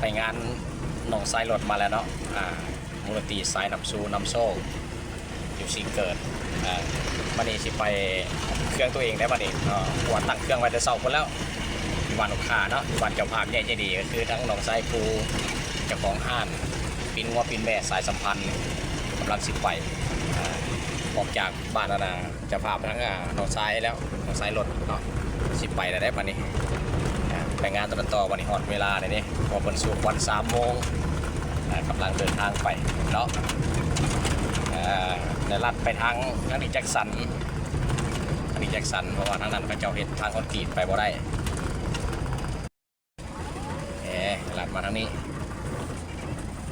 ไปงานหนองทรายรถมาแล้วเนาะมูลตีสายนำซูนำโซ่อยู่สีเกิดวันนี้สิไปเครื่องตัวเองได้วันนี้หัวตั้งเครื่องไว้แต่เสาคนแล้วอยู่บ้านลูกค้าเนาะอยู่บ้านเจ้าภาพใหญ่ใจดีก็คือทั้งหนองทรายครูเจ้าของห้านปินงัวปินแม่สายสัมพันธ์กำลังสิไปออกจากบ้านนาเจ้าภาพทั้งหนองทรายแล้วหนองทรายรถเนาะสิไปได้วันนี้ไปงานตะวันต่อวันนี้ฮอดเวลาเลยนี่พอเป็นสุกวัน3 โมงกำลังเดินทางไปเนาะได้ลัดไปทางนี้แจ็คสันเพราะว่าทางนั้นก็เจ้าเห็ดทางคอนกรีตไปบ่ได้ลัดมาทางนี้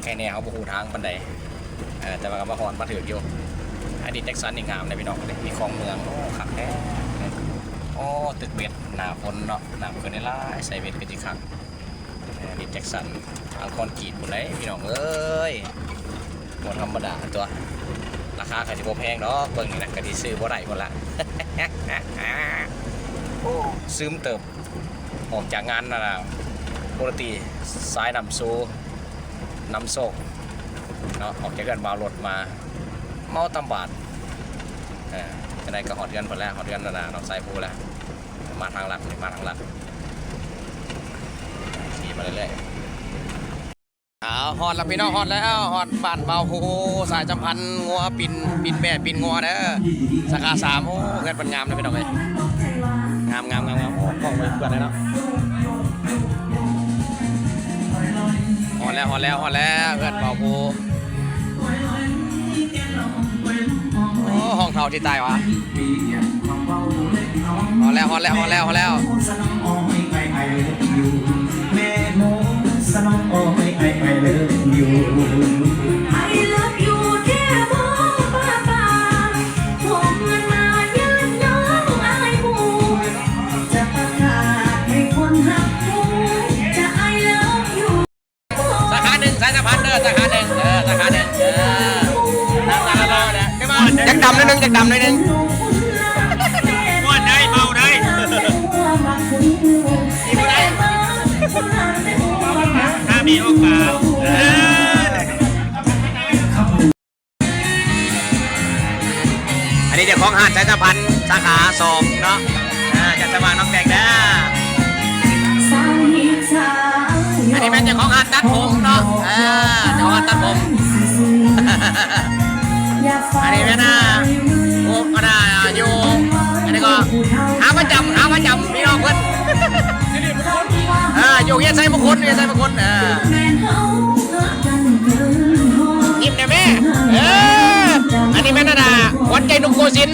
แค่นี้เขาบูทางบันไดแต่ว่าก็มาหอนมาถืออยู่อดีตแจ็คสันนี่งามเลยพี่น้องมีคลองเมืองโอ้ขักแท้โอ้ตึกเบ็ดหนาฝนเนาะหนาฝนในล่าใส่เบ็ดกันจีขักอดีตแจ็คสันทางคอนกรีตหมดเลยพี่น้องเอ้ยหมดธรรมดาตัวราคาก็จะบ่แพงเนาะเบิ่งนี่นะก็ที่ซื้อบ่ได้หมดละ ซึมเติบออกจากงานนะปกติสายนำซูน้ำโซกเนาะออกจากกันมารถมาเมาตำบาดจะได้ก็หอดเดือนหมดแล้วหอดเดือนนาน้องสายภูแล้วมาทางหลักขี่มาเรื่อยๆฮอดแล้วพี่น้องฮอดแล้วฮอดบ้านเบาโอ้สายจำพันงัวปินแม่ปินงัวเด้อสาขา3โอ้เงินเป็นงามเลยพี่น้องเลยงามโอ้กล้องไปเพื่อนเลยเนาะฮอดแล้วเงินเบาโอ้ห้องเท่าที่ตายวะฮอดแล้วสาขา1สายสะพานเด้อสาขา1จักดำนิดนึงม้วนได้เบาได้ถ้ามีโอกาสอันนี้เดี๋ยวของหาดสายสะพานสาขา2เนาะจัดสว่างน้องแดงนะอันนี้เป็นเจ้าของหาดตัดผมเนาะเจ้าของหาดตัดผมอันนี้เป็นโอ้ก็ได้อยู่อันนี้ก็หาประจำพี่น้องเพื่อนอยู่เงี้ยใส่มงคลยิ้มเนี่ยแม่อันนี้แม่นาวัดใจนุ่มโกสิน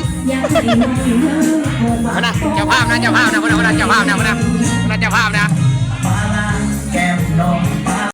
นะเจ้าภาพนะคนนั้นเจ้าภาพนะ